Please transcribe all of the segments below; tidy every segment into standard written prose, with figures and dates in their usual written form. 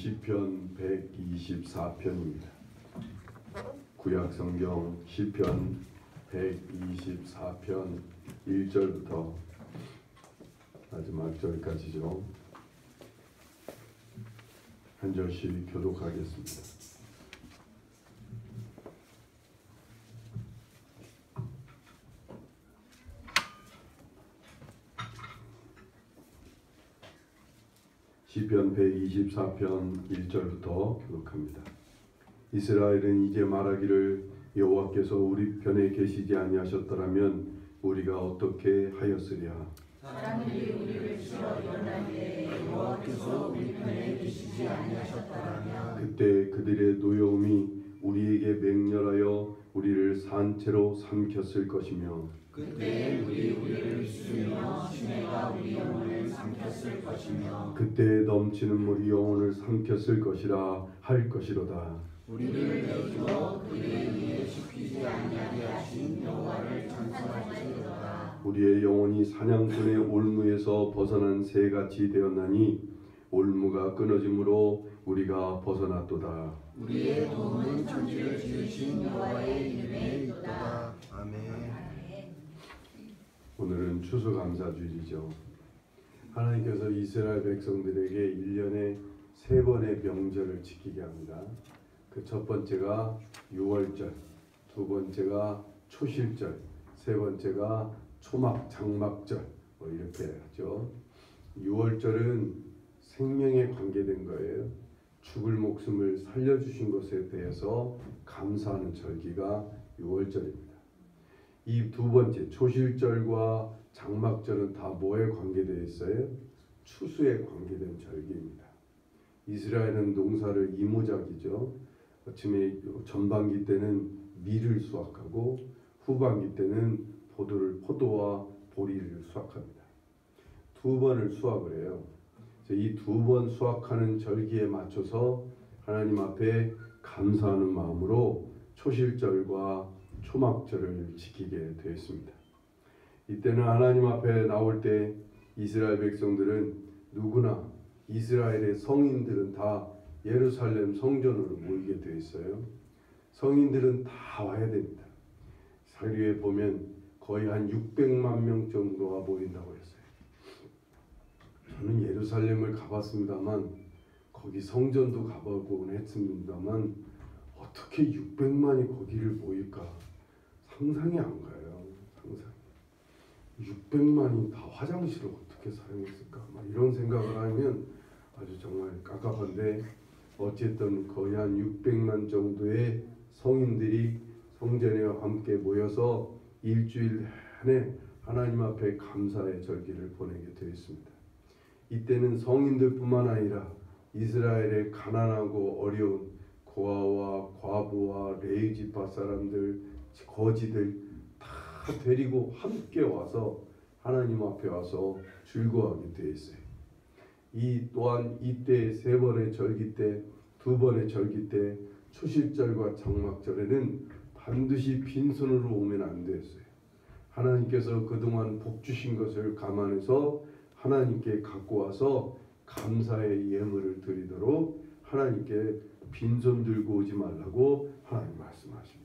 시편 124편입니다. 구약성경 시편 124편 1절부터 마지막 절까지죠. 한 절씩 교독하겠습니다. 시편 124편 1절부터 교독합니다. 이스라엘은 이제 말하기를 여호와께서 우리 편에 계시지 아니하셨더라면 우리가 어떻게 하였으랴. 사람들이 우리를 치러 일어나기에 여호와께서 우리 편에 계시지 아니하셨더라면 그때 그들의 노여움이 우리에게 맹렬하여 우리를 산채로 삼켰을 것이며 그때 우리를 쓰며 시내가 우리 영혼을 삼켰을 것이며 그때 넘치는 물이 영혼을 삼켰을 것이라 할 것이로다. 우리를 내주어 그들의 위에 씹히지 아니하게 하신 여호와를 찬송할지로다. 우리의 영혼이 사냥꾼의 올무에서 벗어난 새같이 되었나니 올무가 끊어짐으로 우리가 벗어났도다. 우리의 도움은 천지를 지으신 여호와의 이름에 있도다. 아멘. 오늘은 추수감사주일이죠. 하나님께서 이스라엘 백성들에게 1년에 3번의 명절을 지키게 합니다. 그 첫 번째가 유월절, 두 번째가 초실절, 세 번째가 초막, 장막절 이렇게 하죠. 유월절은 생명에 관계된 거예요. 죽을 목숨을 살려주신 것에 대해서 감사하는 절기가 유월절입니다. 이 두 번째 초실절과 장막절은 다 뭐에 관계되어 있어요? 추수에 관계된 절기입니다. 이스라엘은 농사를 이모작이죠. 아침에 전반기 때는 밀을 수확하고 후반기 때는 포도와 보리를 수확합니다. 두 번을 수확을 해요. 이 두 번 수확하는 절기에 맞춰서 하나님 앞에 감사하는 마음으로 초실절과 초막절을 지키게 되었습니다. 이때는 하나님 앞에 나올 때 이스라엘 백성들은 누구나 이스라엘의 성인들은 다 예루살렘 성전으로 모이게 되어 있어요. 성인들은 다 와야 됩니다. 사료에 보면 거의 한 600만 명 정도가 모인다고 했어요. 저는 예루살렘을 가봤습니다만 거기 성전도 가보곤 했습니다만 어떻게 600만이 거기를 모일까 상상이 안 가요. 상상. 600만이 다 화장실을 어떻게 사용했을까 막 이런 생각을 하면 아주 정말 깝깝한데 어쨌든 거의 한 600만 정도의 성인들이 성전에 함께 모여서 일주일 내내 하나님 앞에 감사의 절기를 보내게 되었습니다. 이때는 성인들뿐만 아니라 이스라엘의 가난하고 어려운 고아와 과부와 레위 지파 사람들, 거지들 다 데리고 함께 와서 하나님 앞에 와서 즐거워하게 되어 있어요. 이 또한 이때 세 번의 절기 때, 두 번의 절기 때, 초실절과 장막절에는 반드시 빈손으로 오면 안 됐어요. 하나님께서 그동안 복 주신 것을 감안해서 하나님께 갖고 와서 감사의 예물을 드리도록 하나님께 빈손 들고 오지 말라고 하나님 말씀하십니다.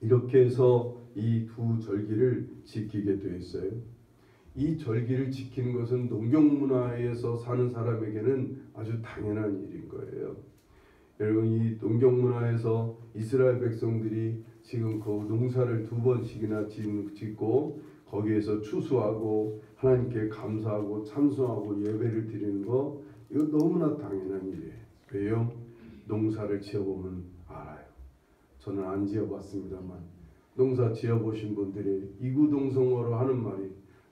이렇게 해서 이 두 절기를 지키게 되어 있어요. 이 절기를 지키는 것은 농경문화에서 사는 사람에게는 아주 당연한 일인 거예요. 여러분, 이 농경문화에서 이스라엘 백성들이 지금 그 농사를 두 번씩이나 짓고 거기에서 추수하고 하나님께 감사하고 찬송하고 예배를 드리는 거 이거 너무나 당연한 일이에요. 왜요? 농사를 지어보면 알아요. 저는 안 지어봤습니다만 농사 지어보신 분들이 이구동성어로 하는 말이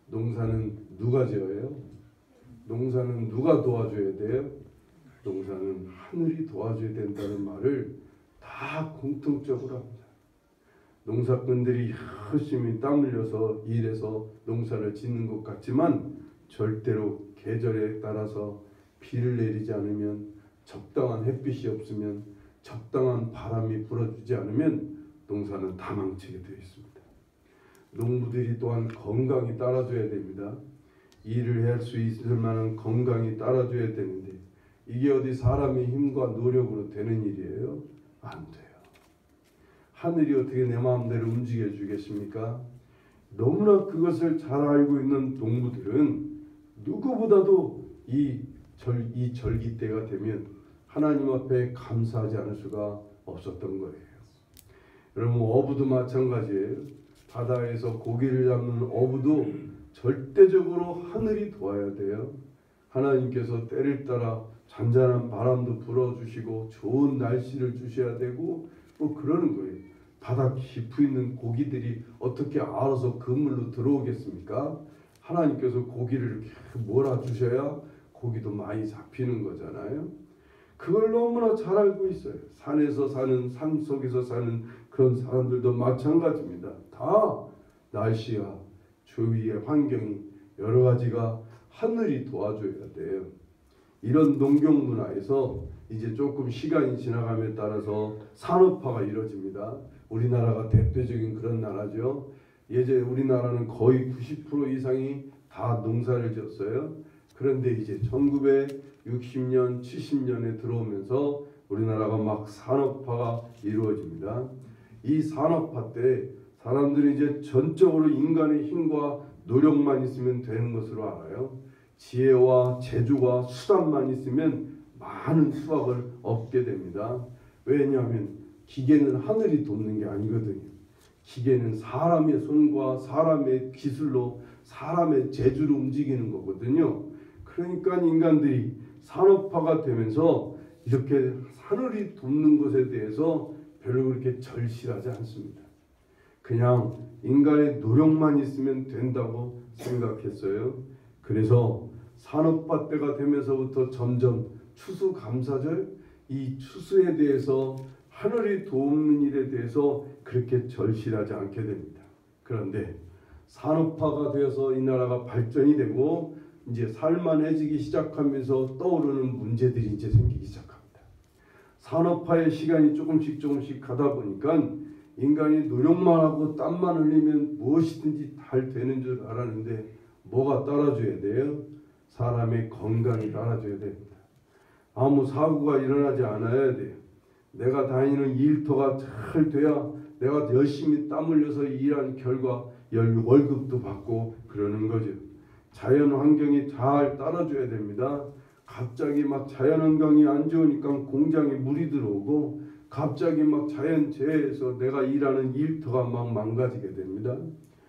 농사는 누가 지어요? 농사는 누가 도와줘야 돼요? 농사는 하늘이 도와줘야 된다는 말을 다 공통적으로 합니다. 농사꾼들이 열심히 땀 흘려서 일해서 농사를 짓는 것 같지만 절대로 계절에 따라서 비를 내리지 않으면 적당한 햇빛이 없으면 적당한 바람이 불어주지 않으면 농사는 다 망치게 되어 있습니다. 농부들이 또한 건강이 따라줘야 됩니다. 일을 할 수 있을 만한 건강이 따라줘야 되는데 이게 어디 사람의 힘과 노력으로 되는 일이에요? 안 돼요. 하늘이 어떻게 내 마음대로 움직여 주겠습니까? 너무나 그것을 잘 알고 있는 동무들은 누구보다도 이 절기 때가 되면 하나님 앞에 감사하지 않을 수가 없었던 거예요. 여러분, 어부도 마찬가지예요. 바다에서 고기를 잡는 어부도 절대적으로 하늘이 도와야 돼요. 하나님께서 때를 따라 잔잔한 바람도 불어주시고 좋은 날씨를 주셔야 되고 뭐 그러는 거예요. 바다 깊이 있는 고기들이 어떻게 알아서 그물로 들어오겠습니까? 하나님께서 고기를 이렇게 몰아주셔야 고기도 많이 잡히는 거잖아요. 그걸 너무나 잘 알고 있어요. 산에서 사는, 산 속에서 사는 그런 사람들도 마찬가지입니다. 다 날씨와 주위의 환경이 여러 가지가 하늘이 도와줘야 돼요. 이런 농경 문화에서 이제 조금 시간이 지나감에 따라서 산업화가 이루어집니다. 우리나라가 대표적인 그런 나라죠. 예전에 우리나라는 거의 90% 이상이 다 농사를 지었어요. 그런데 이제 1960년, 70년에 들어오면서 우리나라가 막 산업화가 이루어집니다. 이 산업화 때 사람들이 이제 전적으로 인간의 힘과 노력만 있으면 되는 것으로 알아요. 지혜와 재주와 수단만 있으면 많은 수확을 얻게 됩니다. 왜냐하면 기계는 하늘이 돕는 게 아니거든요. 기계는 사람의 손과 사람의 기술로 사람의 재주로 움직이는 거거든요. 그러니까 인간들이 산업화가 되면서 이렇게 하늘이 돕는 것에 대해서 별로 그렇게 절실하지 않습니다. 그냥 인간의 노력만 있으면 된다고 생각했어요. 그래서 산업화 때가 되면서부터 점점 추수감사절, 이 추수에 대해서 하늘이 돕는 일에 대해서 그렇게 절실하지 않게 됩니다. 그런데 산업화가 되어서 이 나라가 발전이 되고 이제 살만해지기 시작하면서 떠오르는 문제들이 이제 생기기 시작합니다. 산업화의 시간이 조금씩 가다 보니까 인간이 노력만 하고 땀만 흘리면 무엇이든지 잘 되는 줄 알았는데 뭐가 따라줘야 돼요? 사람의 건강이 따라줘야 됩니다. 아무 사고가 일어나지 않아야 돼요. 내가 다니는 일터가 잘 돼야 내가 열심히 땀 흘려서 일한 결과 월급도 받고 그러는 거죠. 자연 환경이 잘 따라줘야 됩니다. 갑자기 막 자연 환경이 안 좋으니까 공장에 물이 들어오고 갑자기 막 자연재해에서 내가 일하는 일터가 막 망가지게 됩니다.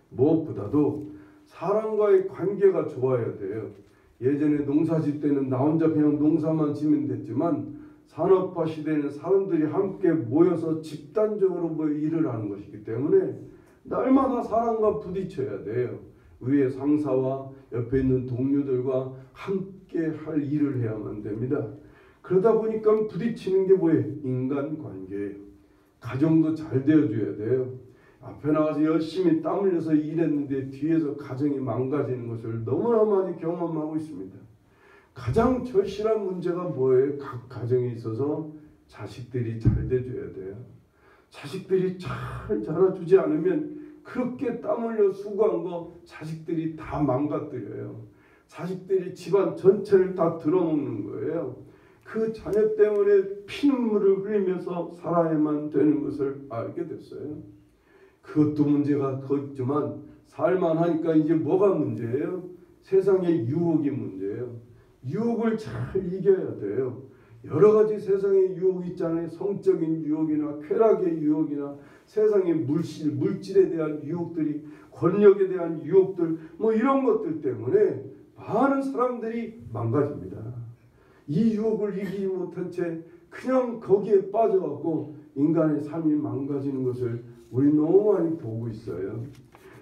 무엇보다도 사람과의 관계가 좋아야 돼요. 예전에 농사질 때는 나 혼자 그냥 농사만 지면 됐지만 산업화 시대에는 사람들이 함께 모여서 집단적으로 일을 하는 것이기 때문에 날마다 사람과 부딪혀야 돼요. 위에 상사와 옆에 있는 동료들과 함께 할 일을 해야만 됩니다. 그러다 보니까 부딪히는 게 뭐예요? 인간관계예요. 가정도 잘 되어줘야 돼요. 앞에 나가서 열심히 땀 흘려서 일했는데 뒤에서 가정이 망가지는 것을 너무나 많이 경험하고 있습니다. 가장 절실한 문제가 뭐예요? 각 가정에 있어서 자식들이 잘 돼줘야 돼요. 자식들이 잘 자라주지 않으면 그렇게 땀 흘려 수고한 거 자식들이 다 망가뜨려요. 자식들이 집안 전체를 다 들어먹는 거예요. 그 자녀 때문에 피눈물을 흘리면서 살아야만 되는 것을 알게 됐어요. 그것도 문제가 더 있지만 살만하니까 이제 뭐가 문제예요? 세상의 유혹이 문제예요. 유혹을 잘 이겨야 돼요. 여러 가지 세상의 유혹이 있잖아요. 성적인 유혹이나 쾌락의 유혹이나 세상의 물질에 대한 유혹들이, 권력에 대한 유혹들, 뭐 이런 것들 때문에 많은 사람들이 망가집니다. 이 유혹을 이기지 못한 채 그냥 거기에 빠져갖고 인간의 삶이 망가지는 것을 우리 너무 많이 보고 있어요.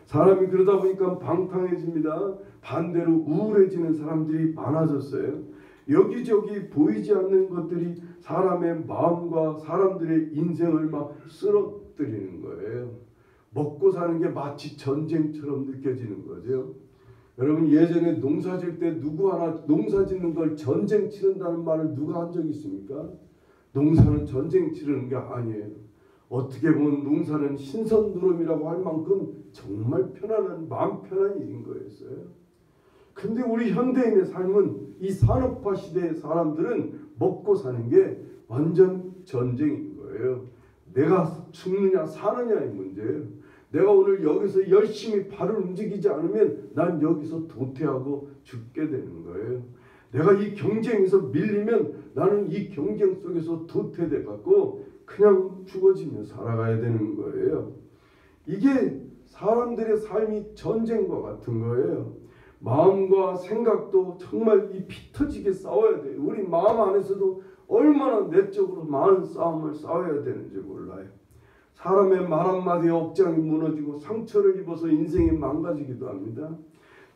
사람이 그러다 보니까 방탕해집니다. 반대로 우울해지는 사람들이 많아졌어요. 여기저기 보이지 않는 것들이 사람의 마음과 사람들의 인생을 막 쓰러뜨리는 거예요. 먹고 사는 게 마치 전쟁처럼 느껴지는 거죠. 여러분, 예전에 농사 질 때 누구 하나 농사 짓는 걸 전쟁 치른다는 말을 누가 한 적이 있습니까? 농사는 전쟁 치르는 게 아니에요. 어떻게 보면 농사는 신선누름이라고 할 만큼 정말 편안한, 마음 편한 일인 거였어요. 근데 우리 현대인의 삶은 이 산업화 시대의 사람들은 먹고 사는 게 완전 전쟁인 거예요. 내가 죽느냐 사느냐의 문제예요. 내가 오늘 여기서 열심히 발을 움직이지 않으면 난 여기서 도태하고 죽게 되는 거예요. 내가 이 경쟁에서 밀리면 나는 이 경쟁 속에서 도태돼 갖고 그냥 죽어지며 살아가야 되는 거예요. 이게 사람들의 삶이 전쟁과 같은 거예요. 마음과 생각도 정말 이 피 터지게 싸워야 돼요. 우리 마음 안에서도 얼마나 내적으로 많은 싸움을 싸워야 되는지 몰라요. 사람의 말 한마디에 억장이 무너지고 상처를 입어서 인생이 망가지기도 합니다.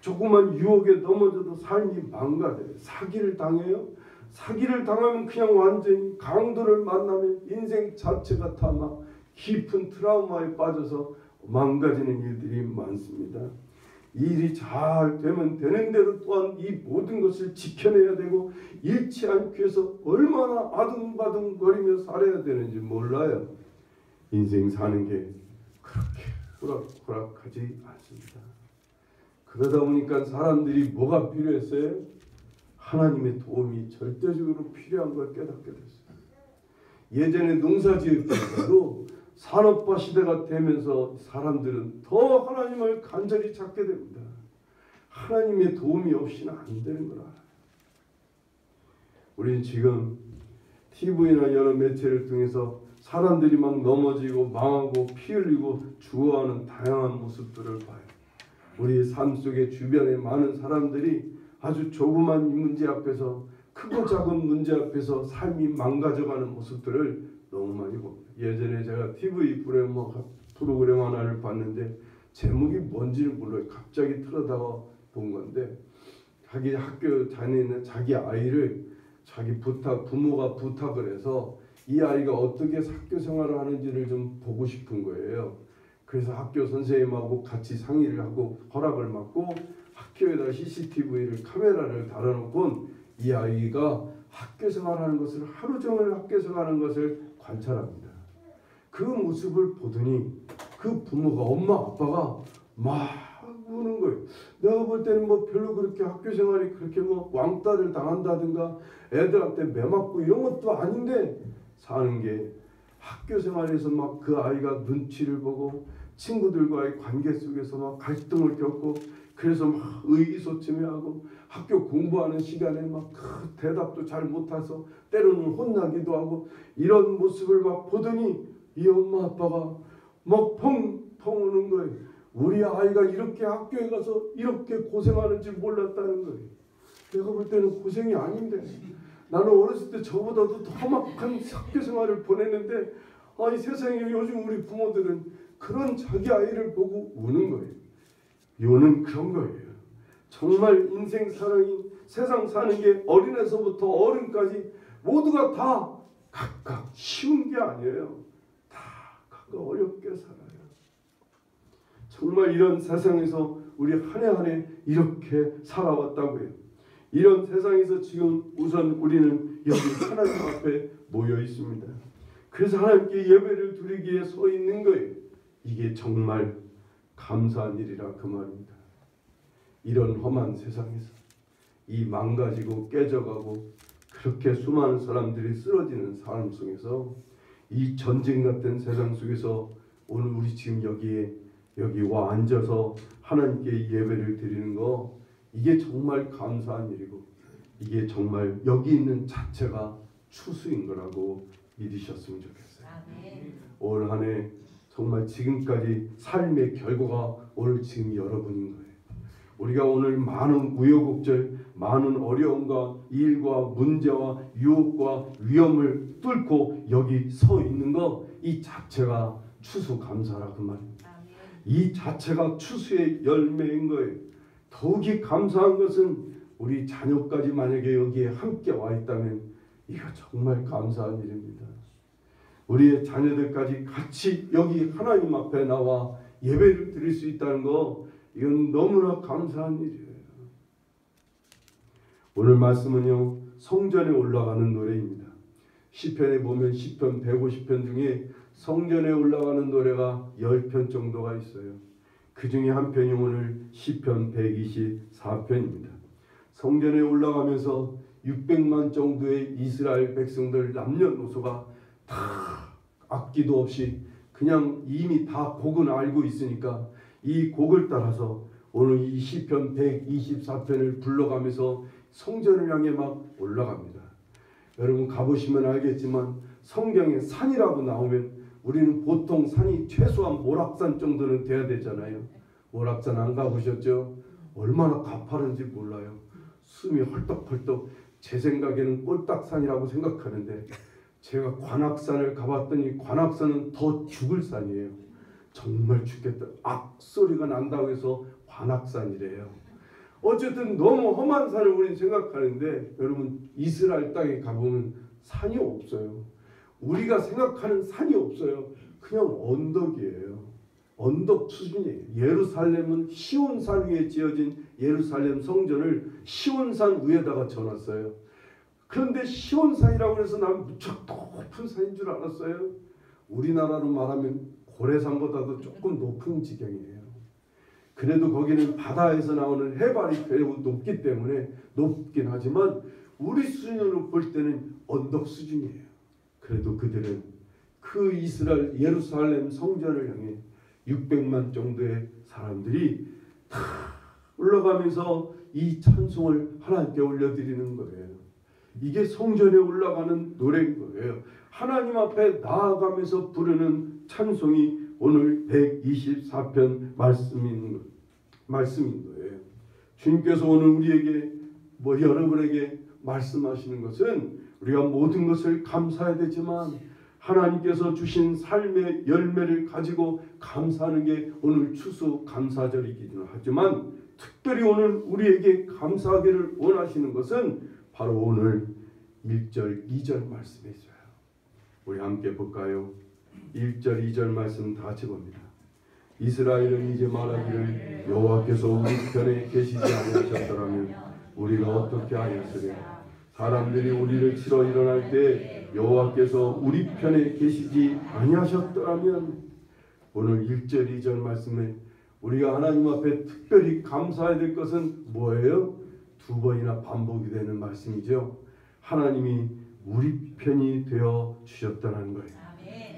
조그만 유혹에 넘어져도 삶이 망가져요. 사기를 당해요. 사기를 당하면 그냥 완전히 강도를 만나면 인생 자체가 다 막 깊은 트라우마에 빠져서 망가지는 일들이 많습니다. 이 일이 잘 되면 되는 대로 또한 이 모든 것을 지켜내야 되고 잃지 않기 위해서 얼마나 아둥바둥거리며 살아야 되는지 몰라요. 인생 사는 게 그렇게 호락호락하지 않습니다. 그러다 보니까 사람들이 뭐가 필요했어요? 하나님의 도움이 절대적으로 필요한 걸 깨닫게 됐어요. 예전에 농사지을 때도 산업화 시대가 되면서 사람들은 더 하나님을 간절히 찾게 됩니다. 하나님의 도움이 없이는 안 되는 거라. 우리는 지금 TV나 여러 매체를 통해서 사람들이 막 넘어지고 망하고 피 흘리고 죽어가는 다양한 모습들을 봐요. 우리 삶 속에 주변에 많은 사람들이 아주 조그만 문제 앞에서 크고 작은 문제 앞에서 삶이 망가져가는 모습들을 너무 많이 봅니다. 예전에 제가 TV 프로그램 하나를 봤는데 제목이 뭔지를 몰라요. 갑자기 틀어다가 본 건데 자기 학교 다니는 자기 아이를 자기 부모가 부탁을 해서 이 아이가 어떻게 학교 생활을 하는지를 좀 보고 싶은 거예요. 그래서 학교 선생님하고 같이 상의를 하고 허락을 받고 학교에다 CCTV를 카메라를 달아놓고 이 아이가 학교 생활하는 것을 하루 종일 학교 생활하는 것을 관찰합니다. 그 모습을 보더니 그 부모가 엄마 아빠가 막 우는 거예요. 내가 볼 때는 뭐 별로 그렇게 학교 생활이 그렇게 뭐 왕따를 당한다든가 애들한테 매맞고 이런 것도 아닌데 사는 게 학교 생활에서 막 그 아이가 눈치를 보고 친구들과의 관계 속에서 막 갈등을 겪고 그래서 막 의기소침해하고 학교 공부하는 시간에 막 대답도 잘 못해서 때로는 혼나기도 하고 이런 모습을 막 보더니 이 엄마 아빠가 막 펑펑 우는 거예요. 우리 아이가 이렇게 학교에 가서 이렇게 고생하는 줄 몰랐다는 거예요. 내가 볼 때는 고생이 아닌데 나는 어렸을 때 저보다도 더 험악한 학교 생활을 보냈는데 이 세상에 요즘 우리 부모들은 그런 자기 아이를 보고 우는 거예요. 이거는 그런 거예요. 정말 인생 사랑이 세상 사는 게 어린애서부터 어른까지 모두가 다 각각 쉬운 게 아니에요. 다 각각 어렵게 살아요. 정말 이런 세상에서 우리 한 해 한 해 이렇게 살아왔다고 해요. 이런 세상에서 지금 우선 우리는 여기 하나님 앞에 모여 있습니다. 그래서 하나님께 예배를 드리기에 서 있는 거예요. 이게 정말 감사한 일이라 그 말입니다. 이런 험한 세상에서 이 망가지고 깨져가고 그렇게 수많은 사람들이 쓰러지는 삶 속에서 이 전쟁 같은 세상 속에서 오늘 우리 지금 여기 와 앉아서 하나님께 예배를 드리는 거 이게 정말 감사한 일이고 이게 정말 여기 있는 자체가 추수인 거라고 믿으셨으면 좋겠어요. 올 한 해 정말 지금까지 삶의 결과가 오늘 지금 여러분인 거예요. 우리가 오늘 많은 우여곡절, 많은 어려움과 일과 문제와 유혹과 위험을 뚫고 여기 서 있는 거 이 자체가 추수감사라 그 말입니다. 이 자체가 추수의 열매인 거예요. 더욱이 감사한 것은 우리 자녀까지 만약에 여기에 함께 와 있다면 이거 정말 감사한 일입니다. 우리의 자녀들까지 같이 여기 하나님 앞에 나와 예배를 드릴 수 있다는 거 이건 너무나 감사한 일이에요. 오늘 말씀은요 성전에 올라가는 노래입니다. 시편에 보면 시편 150편 중에 성전에 올라가는 노래가 10편 정도가 있어요. 그 중에 한 편이 오늘 시편 124편입니다. 성전에 올라가면서 600만 정도의 이스라엘 백성들 남녀노소가 다 악기도 없이 그냥 이미 다 곡은 알고 있으니까 이 곡을 따라서 오늘 이 시편 124편을 불러가면서 성전을 향해 막 올라갑니다. 여러분 가보시면 알겠지만 성경에 산이라고 나오면 우리는 보통 산이 최소한 모락산 정도는 돼야 되잖아요. 모락산 안 가보셨죠? 얼마나 가파른지 몰라요. 숨이 헐떡헐떡. 제 생각에는 꼴딱산이라고 생각하는데 제가 관악산을 가봤더니 관악산은 더 죽을 산이에요. 정말 죽겠다. 악소리가 난다고 해서 관악산이래요. 어쨌든 너무 험한 산을 우리는 생각하는데 여러분 이스라엘 땅에 가보면 산이 없어요. 우리가 생각하는 산이 없어요. 그냥 언덕이에요. 언덕 수준이에요. 예루살렘은 시온산 위에 지어진 예루살렘 성전을 시온산 위에다가 져놨어요. 그런데 시온산이라고 해서 난 무척 높은 산인 줄 알았어요. 우리나라로 말하면 고래산보다도 조금 높은 지경이에요. 그래도 거기는 바다에서 나오는 해발이 매우 높기 때문에 높긴 하지만 우리 수준으로 볼 때는 언덕 수준이에요. 그래도 그들은 그 이스라엘 예루살렘 성전을 향해 600만 정도의 사람들이 다 올라가면서 이 찬송을 하나님께 올려드리는 거예요. 이게 성전에 올라가는 노래인 거예요. 하나님 앞에 나아가면서 부르는 찬송이 오늘 124편 말씀인 거예요. 주님께서 오늘 우리에게 여러분에게 말씀하시는 것은 우리가 모든 것을 감사해야 되지만 하나님께서 주신 삶의 열매를 가지고 감사하는 게 오늘 추수 감사절이기도 하지만 특별히 오늘 우리에게 감사하기를 원하시는 것은 바로 오늘 1절 2절 말씀에 있어요. 우리 함께 볼까요? 1절 2절 말씀 다 같이 봅니다. 이스라엘은 이제 말하기를 여호와께서 우리 편에 계시지 아니하셨더라면 우리가 어떻게 하였으랴. 사람들이 우리를 치러 일어날 때 여호와께서 우리 편에 계시지 아니하셨더라면. 오늘 1절 2절 말씀에 우리가 하나님 앞에 특별히 감사해야 될 것은 뭐예요? 두 번이나 반복이 되는 말씀이죠. 하나님이 우리 편이 되어 주셨다는 거예요.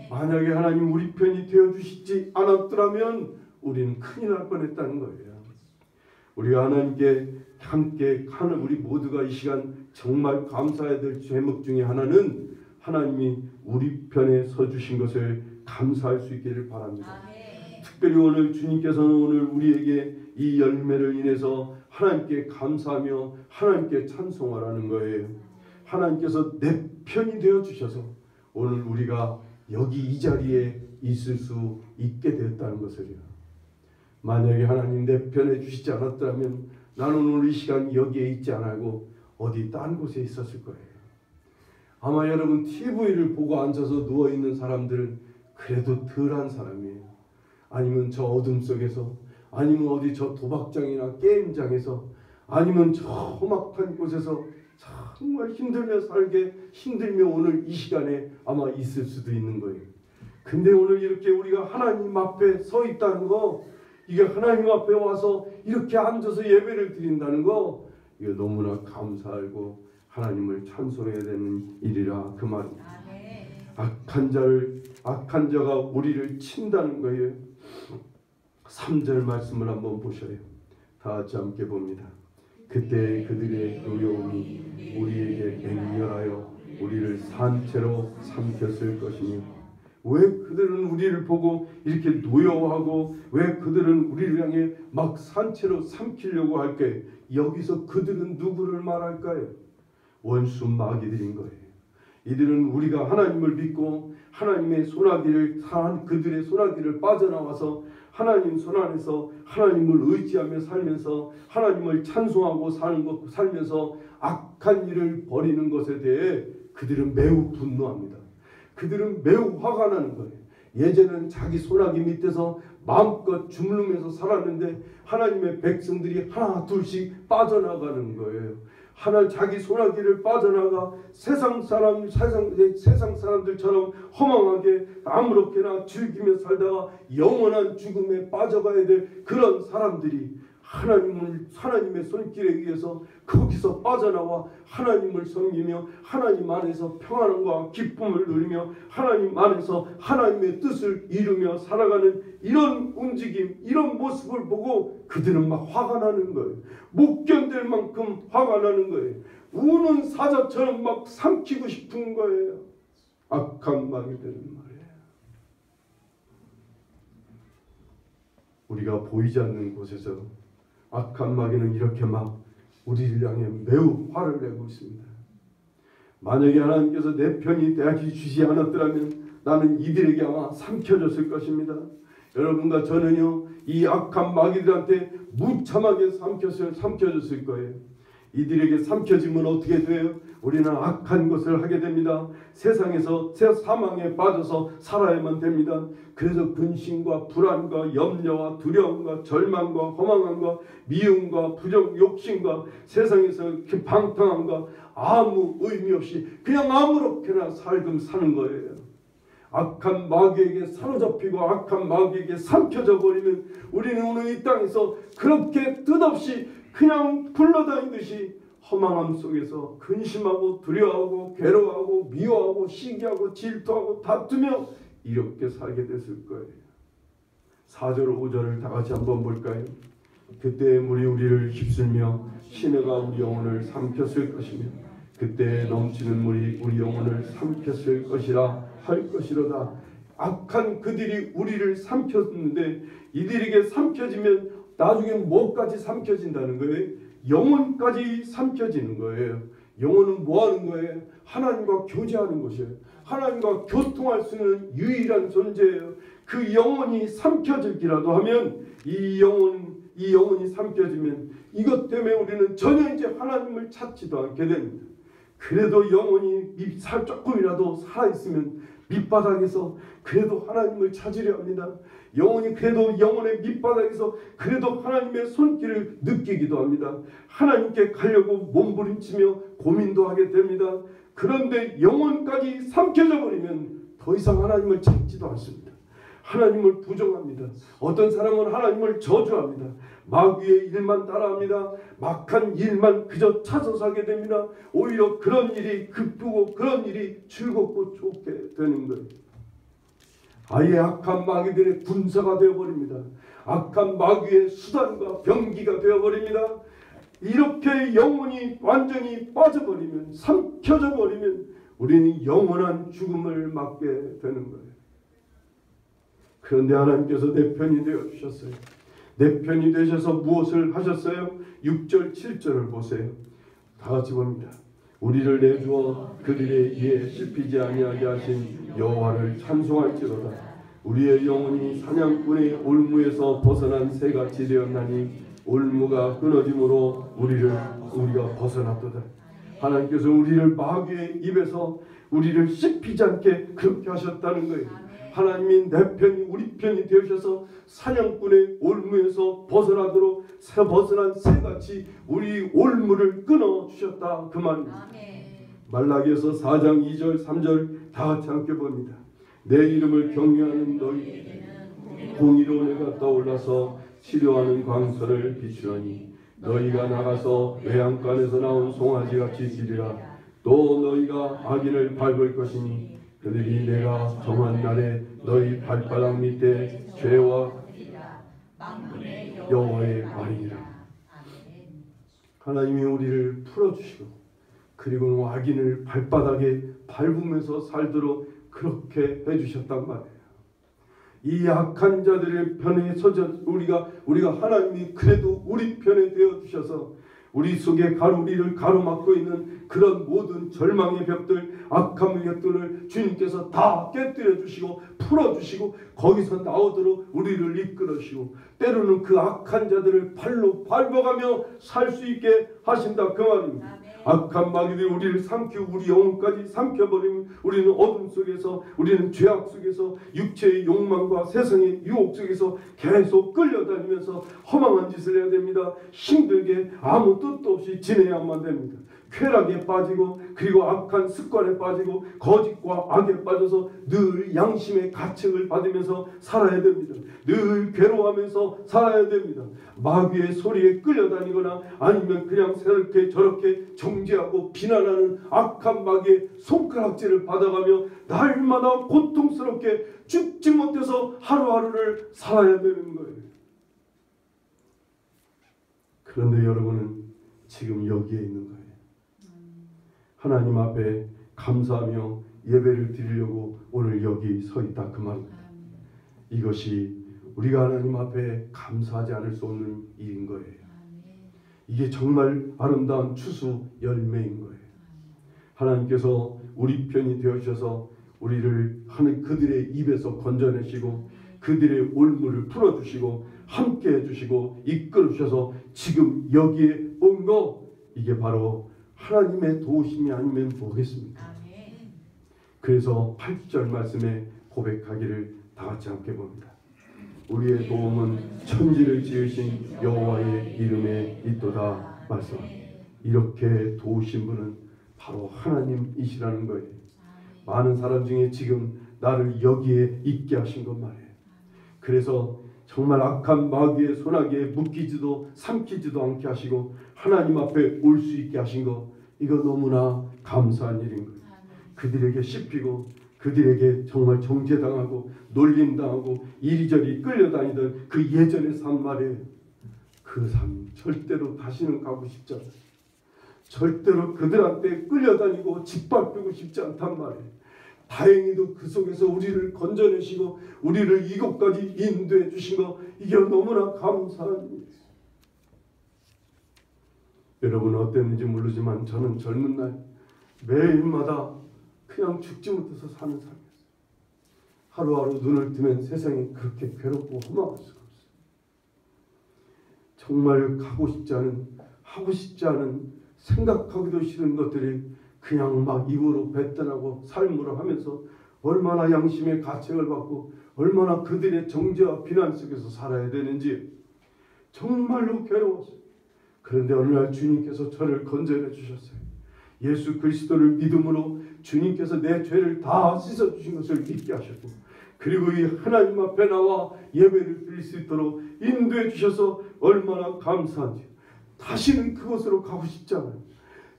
만약에 하나님 우리 편이 되어 주시지 않았더라면 우리는 큰일 날 뻔했다는 거예요. 우리가 하나님께 함께 하는 우리 모두가 이 시간 정말 감사해야 될 제목 중에 하나는 하나님이 우리 편에 서주신 것을 감사할 수 있기를 바랍니다. 특별히 오늘 주님께서는 오늘 우리에게 이 열매를 인해서 하나님께 감사하며 하나님께 찬송하라는 거예요. 하나님께서 내 편이 되어 주셔서 오늘 우리가 여기 이 자리에 있을 수 있게 되었다는 것을요. 만약에 하나님 내 편에 주시지 않았더라면 나는 오늘 이 시간 여기에 있지 않고 어디 딴 곳에 있었을 거예요. 아마 여러분 TV를 보고 앉아서 누워있는 사람들은 그래도 덜한 사람이에요. 아니면 저 어둠 속에서, 아니면 어디 저 도박장이나 게임장에서, 아니면 저 험악한 곳에서 정말 힘들며 오늘 이 시간에 아마 있을 수도 있는 거예요. 근데 오늘 이렇게 우리가 하나님 앞에 서 있다는 거, 이게 하나님 앞에 와서 이렇게 앉아서 예배를 드린다는 거, 이거 너무나 감사하고 하나님을 찬송해야 되는 일이라 그 말입니다. 악한 자가 우리를 친다는 거예요. 3절 말씀을 한번 보셔요. 다 같이 함께 봅니다. 그때 그들의 노여움이 우리에게 맹렬하여 우리를 산채로 삼켰을 것이니. 왜 그들은 우리를 보고 이렇게 노여워하고 왜 그들은 우리를 향해 막 산채로 삼키려고 할까요? 여기서 그들은 누구를 말할까요? 원수 마귀들인 거예요. 이들은 우리가 하나님을 믿고 하나님의 손아귀를 그들의 손아귀를 빠져나와서 하나님 손 안에서 하나님을 의지하며 살면서 하나님을 찬송하고 살면서 악한 일을 벌이는 것에 대해 그들은 매우 분노합니다. 그들은 매우 화가 나는 거예요. 예전에는 자기 손아귀 밑에서 마음껏 주물르면서 살았는데 하나님의 백성들이 하나 둘씩 빠져나가는 거예요. 자기 손아귀를 빠져나가 세상 사람들처럼 허망하게 아무렇게나 즐기며 살다가 영원한 죽음에 빠져가야 될 그런 사람들이 하나님의 손길에 의해서 거기서 빠져나와 하나님을 섬기며 하나님 안에서 평안과 기쁨을 누리며 하나님 안에서 하나님의 뜻을 이루며 살아가는 이런 움직임, 이런 모습을 보고 그들은 막 화가 나는 거예요. 못 견딜 만큼 화가 나는 거예요. 우는 사자처럼 막 삼키고 싶은 거예요. 악한 마귀들은 말이에요. 우리가 보이지 않는 곳에서 악한 마귀는 이렇게 막 우리를 향해 매우 화를 내고 있습니다. 만약에 하나님께서 내 편이 되게 주지 않았더라면 나는 이들에게 아마 삼켜졌을 것입니다. 여러분과 저는요, 이 악한 마귀들한테 무참하게 삼켜졌을 거예요. 이들에게 삼켜지면 어떻게 돼요? 우리는 악한 것을 하게 됩니다. 세상에서 사망에 빠져서 살아야만 됩니다. 그래서 근심과 불안과 염려와 두려움과 절망과 허망함과 미움과 부정 욕심과 세상에서 이렇게 방탕함과 아무 의미 없이 그냥 아무렇게나 살금 사는 거예요. 악한 마귀에게 사로잡히고 악한 마귀에게 삼켜져 버리면 우리는 오늘 이 땅에서 그렇게 뜻없이 그냥 굴러다니듯이 허망함 속에서 근심하고 두려워하고 괴로워하고 미워하고 시기하고 질투하고 다투며 이렇게 살게 됐을 거예요. 4절 5절을 다 같이 한번 볼까요? 그때 물이 우리를 휩쓸며 시내가 우리 영혼을 삼켰을 것이며 그때 넘치는 물이 우리 영혼을 삼켰을 것이라 할 것이로다. 악한 그들이 우리를 삼켰는데 이들에게 삼켜지면 나중에 뭐까지 삼켜진다는 거예요? 영혼까지 삼켜지는 거예요. 영혼은 뭐 하는 거예요? 하나님과 교제하는 것이에요. 하나님과 교통할 수 있는 유일한 존재예요. 그 영혼이 삼켜질기라도 하면 이 영혼이 삼켜지면 이것 때문에 우리는 전혀 이제 하나님을 찾지도 않게 됩니다. 그래도 영혼이 조금이라도 살아있으면 밑바닥에서 그래도 하나님을 찾으려 합니다. 영혼이 그래도 영혼의 밑바닥에서 그래도 하나님의 손길을 느끼기도 합니다. 하나님께 가려고 몸부림치며 고민도 하게 됩니다. 그런데 영혼까지 삼켜져 버리면 더 이상 하나님을 찾지도 않습니다. 하나님을 부정합니다. 어떤 사람은 하나님을 저주합니다. 마귀의 일만 따라합니다. 막한 일만 그저 찾아서 하게 됩니다. 오히려 그런 일이 기쁘고 그런 일이 즐겁고 좋게 되는 거예요. 아예 악한 마귀들의 군사가 되어버립니다. 악한 마귀의 수단과 병기가 되어버립니다. 이렇게 영혼이 완전히 빠져버리면, 삼켜져 버리면 우리는 영원한 죽음을 맞게 되는 거예요. 그런데 하나님께서 내 편이 되어주셨어요. 내 편이 되셔서 무엇을 하셨어요? 6절 7절을 보세요. 다 같이 봅니다. 우리를 내주어 그들의 이에 씹히지 아니하게 하신 여호와를 찬송할지로다. 우리의 영혼이 사냥꾼의 올무에서 벗어난 새같이 되었나니 올무가 끊어짐으로 우리가 벗어났도다. 하나님께서 우리를 마귀의 입에서 우리를 씹히지 않게 그렇게 하셨다는 거예요. 하나님이 내 편이 우리 편이 되셔서 사냥꾼의 올무에서 벗어난 새같이 우리 올무를 끊어주셨다 그 말입니다. 말라기에서 4장 2절 3절 다 같이 함께 봅니다. 내 이름을 경외하는 너희에게는 공의로 내가 떠올라서 치료하는 광선을 비추하니 너희가 나가서 외양간에서 나온 송아지같이 지리라. 또 너희가 악인을 밟을 것이니 그들이 내가 정한 날에 너희 발바닥 밑에 죄와 여호와의 말이니라. 하나님이 우리를 풀어주시고 그리고 악인을 발바닥에 밟으면서 살도록 그렇게 해주셨단 말이에요. 이 악한 자들의 편에 서져 우리가 하나님이 그래도 우리 편에 되어 주셔서 우리 속에 우리를 가로막고 있는 그런 모든 절망의 벽들, 악함의 벽들을 주님께서 다 깨뜨려 주시고 풀어주시고 거기서 나오도록 우리를 이끌어주시고 때로는 그 악한 자들을 발로 밟아가며 살 수 있게 하신다 그 말입니다. 악한 마귀들이 우리를 삼키고 우리 영혼까지 삼켜버리면 우리는 어둠 속에서 우리는 죄악 속에서 육체의 욕망과 세상의 유혹 속에서 계속 끌려다니면서 허망한 짓을 해야 됩니다. 힘들게 아무 뜻도 없이 지내야만 됩니다. 쾌락에 빠지고 그리고 악한 습관에 빠지고 거짓과 악에 빠져서 늘 양심의 가책을 받으면서 살아야 됩니다. 늘 괴로워하면서 살아야 됩니다. 마귀의 소리에 끌려다니거나 아니면 그냥 저렇게 저렇게 정죄하고 비난하는 악한 마귀의 손가락질을 받아가며 날마다 고통스럽게 죽지 못해서 하루하루를 살아야 되는 거예요. 그런데 여러분은 지금 여기에 있는 거예요. 하나님 앞에 감사하며 예배를 드리려고 오늘 여기 서 있다 그 말입니다. 이것이 우리가 하나님 앞에 감사하지 않을 수 없는 일인 거예요. 이게 정말 아름다운 추수 열매인 거예요. 하나님께서 우리 편이 되어주셔서 우리를 하는 그들의 입에서 건져내시고 그들의 올무를 풀어주시고 함께 해주시고 이끌어주셔서 지금 여기에 온 거, 이게 바로 하나님의 도우심이 아니면 뭐겠습니까? 그래서 8절 말씀에 고백하기를 다 같이 함께 봅니다. 우리의 도움은 천지를 지으신 여호와의 이름에 있도다 말씀합니다. 이렇게 도우신 분은 바로 하나님이시라는 거예요. 많은 사람 중에 지금 나를 여기에 있게 하신 것 말이에요. 그래서 정말 악한 마귀의 손아귀에 묶이지도 삼키지도 않게 하시고 하나님 앞에 올 수 있게 하신 것, 이거 너무나 감사한 일인 거예요. 그들에게 씹히고 그들에게 정말 정죄당하고 놀림당하고 이리저리 끌려다니던 그 예전의 삶 말이에요. 그 삶 절대로 다시는 가고 싶지 않아요. 절대로 그들한테 끌려다니고 짓밟히고 싶지 않단 말이에요. 다행히도 그 속에서 우리를 건져내시고 우리를 이곳까지 인도해 주신 거, 이게 너무나 감사한 일이에요. 여러분은 어땠는지 모르지만 저는 젊은 날 매일마다 그냥 죽지 못해서 사는 삶이었어요. 하루하루 눈을 뜨면 세상이 그렇게 괴롭고 험악할 수가 없어요. 정말 가고 싶지 않은, 하고 싶지 않은, 생각하기도 싫은 것들이 그냥 막 입으로 뱉어나고 삶으로 하면서 얼마나 양심의 가책을 받고 얼마나 그들의 정죄와 비난 속에서 살아야 되는지 정말로 괴로웠어요. 그런데 어느 날 주님께서 저를 건져내 주셨어요. 예수 그리스도를 믿음으로 주님께서 내 죄를 다 씻어주신 것을 믿게 하셨고, 그리고 이 하나님 앞에 나와 예배를 드릴 수 있도록 인도해 주셔서 얼마나 감사한지. 다시는 그곳으로 가고 싶지 않아요.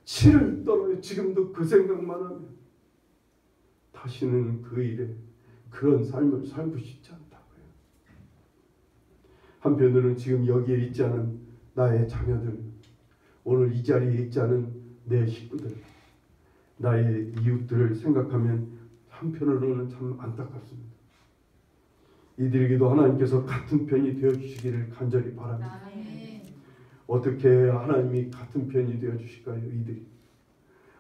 치를 떨어요. 지금도 그 생각만 하면 다시는 그 일에 그런 삶을 살고 싶지 않다고요. 한편으로는 지금 여기에 있지 않은 나의 자녀들, 오늘 이 자리에 있지 않은 내 식구들, 나의 이웃들을 생각하면 한편으로는 참 안타깝습니다. 이들에게도 하나님께서 같은 편이 되어주시기를 간절히 바랍니다. 어떻게 하나님이 같은 편이 되어주실까요? 이들이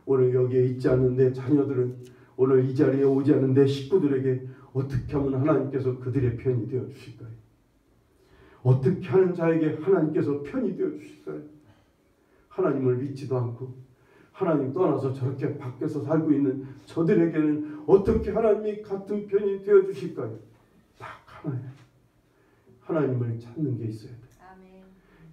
오늘 여기에 있지 않는 내 자녀들은, 오늘 이 자리에 오지 않은 내 식구들에게 어떻게 하면 하나님께서 그들의 편이 되어주실까요? 어떻게 하는 자에게 하나님께서 편이 되어주실까요? 하나님을 믿지도 않고 하나님 떠나서 저렇게 밖에서 살고 있는 저들에게는 어떻게 하나님이 같은 편이 되어주실까요? 딱 하나예요. 하나님을 찾는 게 있어야 돼요.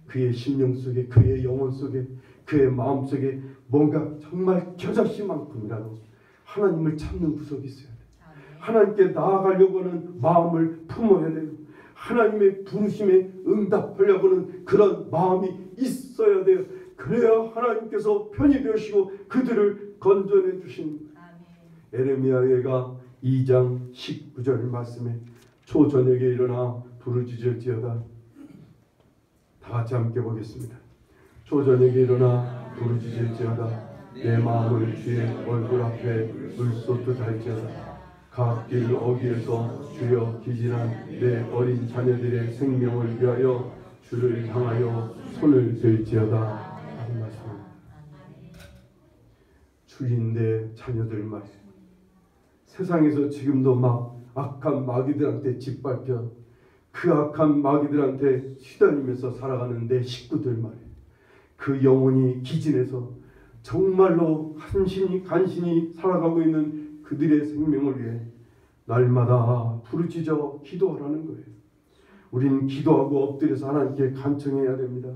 그의 심령 속에, 그의 영혼 속에, 그의 마음 속에 뭔가 정말 겨자씨만큼이라도 하나님을 찾는 구석이 있어야 돼요. 하나님께 나아가려고 하는 마음을 품어야 돼요. 하나님의 부르심에 응답하려고 하는 그런 마음이 있어야 돼요. 그래야 하나님께서 편이 되시고 그들을 건져내 주신. 에레미야가 2장 19절 말씀에 초저녁에 일어나 부르짖을지어다. 다 같이 함께 보겠습니다. 초저녁에 일어나 부르짖을지어다. 내 마음을 주의 얼굴 앞에 물쏟듯 할지어다. 각 길 어귀에서 주여 기진한 내 어린 자녀들의 생명을 위하여 주를 향하여 손을 들지어다 하는 말씀입니다. 주인의 자녀들 말씀. 세상에서 지금도 막 악한 마귀들한테 짓밟혀 그 악한 마귀들한테 시달리면서 살아가는 내 식구들 말이에요. 그 영혼이 기진해서 정말로 간신히 살아가고 있는 그들의 생명을 위해 날마다 부르짖어 기도하라는 거예요. 우리는 기도하고 엎드려서 하나님께 간청해야 됩니다.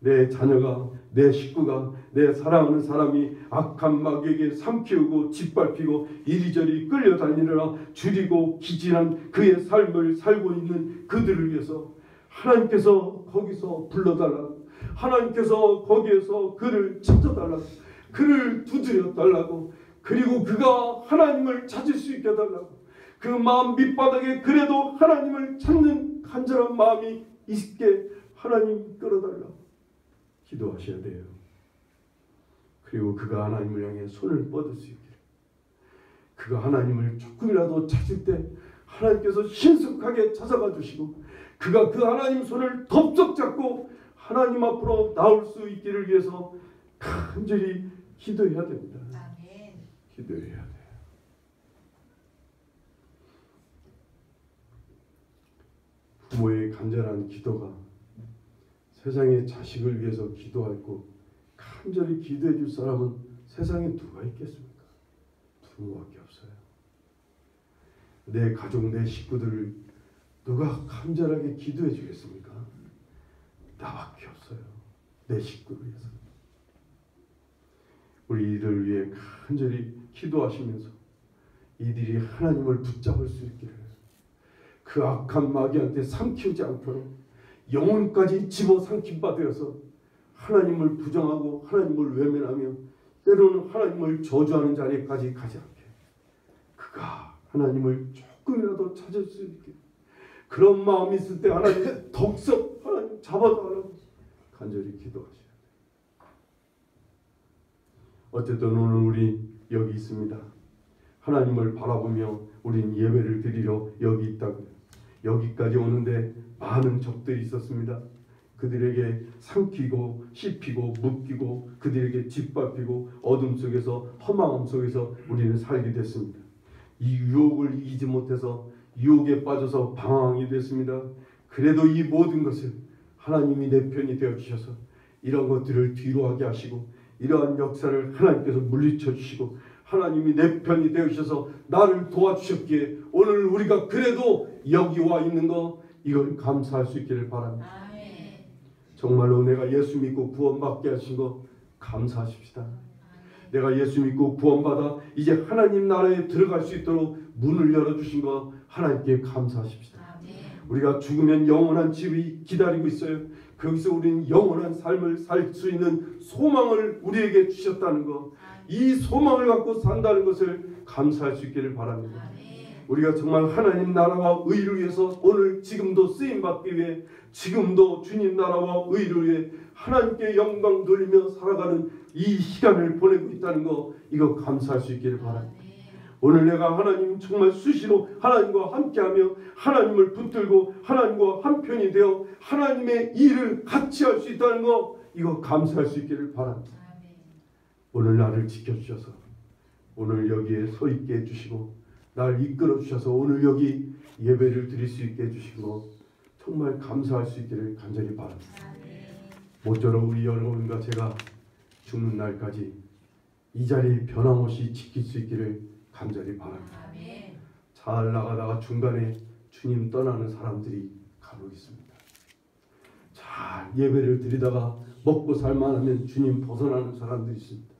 내 자녀가, 내 식구가, 내 사랑하는 사람이 악한 마귀에게 삼키우고 짓밟히고 이리저리 끌려다니느라 줄이고 기진한 그의 삶을 살고 있는 그들을 위해서 하나님께서 거기서 불러달라고, 하나님께서 거기에서 그를 찾아달라고, 그를 두드려달라고, 그리고 그가 하나님을 찾을 수 있게 해달라고, 그 마음 밑바닥에 그래도 하나님을 찾는 간절한 마음이 있게 하나님 끌어달라고 기도하셔야 돼요. 그리고 그가 하나님을 향해 손을 뻗을 수 있기를, 그가 하나님을 조금이라도 찾을 때 하나님께서 신속하게 찾아가 주시고 그가 그 하나님 손을 덥석 잡고 하나님 앞으로 나올 수 있기를 위해서 간절히 기도해야 됩니다. 아멘. 기도해야 돼요. 부모의 간절한 기도가 세상의 자식을 위해서 기도하고 간절히 기도해 줄 사람은 세상에 누가 있겠습니까? 부모밖에 없어요. 내 가족, 내 식구들을 누가 간절하게 기도해 주겠습니까? 나밖에 없어요. 내 식구를 위해서. 우리를 위해 간절히 기도하시면서 이들이 하나님을 붙잡을 수 있기를, 그 악한 마귀한테 삼키우지 않도록 영혼까지 집어삼킨 바 되어서 하나님을 부정하고 하나님을 외면하며 때로는 하나님을 저주하는 자리까지 가지 않게 그가 하나님을 조금이라도 찾을 수 있게, 그런 마음이 있을 때 하나님 덕석 하나님 잡아달라고 간절히 기도하셔야 돼요. 어쨌든 오늘 우리 여기 있습니다. 하나님을 바라보며 우린 예배를 드리러 여기 있다고요. 여기까지 오는데 많은 적들이 있었습니다. 그들에게 삼키고 씹히고 묶이고 그들에게 짓밟히고 어둠 속에서 허망함 속에서 우리는 살게 됐습니다. 이 유혹을 이기지 못해서 유혹에 빠져서 방황이 됐습니다. 그래도 이 모든 것을 하나님이 내 편이 되어주셔서 이런 것들을 뒤로 하게 하시고 이러한 역사를 하나님께서 물리쳐 주시고 하나님이 내 편이 되어주셔서 나를 도와주셨기에 오늘 우리가 그래도 여기 와 있는 거 이걸 감사할 수 있기를 바랍니다. 아멘. 정말로 내가 예수 믿고 구원받게 하신 거 감사하십시다. 내가 예수 믿고 구원받아 이제 하나님 나라에 들어갈 수 있도록 문을 열어주신 거 하나님께 감사하십시다. 아멘. 우리가 죽으면 영원한 집이 기다리고 있어요. 거기서 우리는 영원한 삶을 살 수 있는 소망을 우리에게 주셨다는 것, 이 소망을 갖고 산다는 것을 감사할 수 있기를 바랍니다. 우리가 정말 하나님 나라와 의를 위해서 오늘 지금도 쓰임받기 위해 지금도 주님 나라와 의를 위해 하나님께 영광 돌리며 살아가는 이 시간을 보내고 있다는 거, 이거 감사할 수 있기를 바랍니다. 오늘 내가 하나님 정말 수시로 하나님과 함께하며 하나님을 붙들고 하나님과 한편이 되어 하나님의 일을 같이 할 수 있다는 거, 이거 감사할 수 있기를 바랍니다. 오늘 나를 지켜주셔서 오늘 여기에 서 있게 해주시고 날 이끌어 주셔서 오늘 여기 예배를 드릴 수 있게 해주시고 정말 감사할 수 있기를 간절히 바랍니다. 모쪼록 우리 여러분과 제가 죽는 날까지 이 자리 변함없이 지킬 수 있기를 간절히 바랍니다. 잘 나가다가 중간에 주님 떠나는 사람들이 간혹 있습니다. 잘 예배를 드리다가 먹고 살만하면 주님 벗어나는 사람들이 있습니다.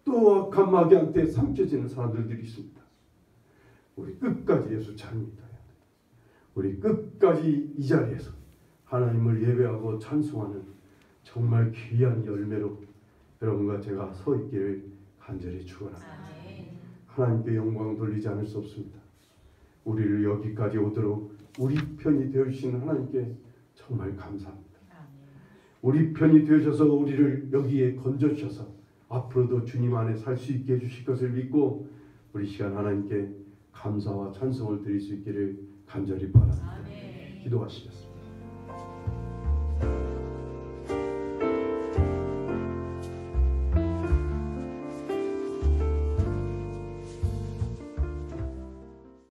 또 악한 마귀한테 삼켜지는 사람들이 있습니다. 우리 끝까지 예수 잘 믿어야 돼요. 우리 끝까지 이 자리에서 하나님을 예배하고 찬송하는 정말 귀한 열매로 여러분과 제가 서 있기를 간절히 축원합니다. 하나님께 영광 돌리지 않을 수 없습니다. 우리를 여기까지 오도록 우리 편이 되어주신 하나님께 정말 감사합니다. 우리 편이 되셔서 우리를 여기에 건져주셔서 앞으로도 주님 안에 살 수 있게 해주실 것을 믿고 우리 시간 하나님께 감사와 찬송을 드릴 수 있기를 간절히 바랍니다. 기도하시겠습니다.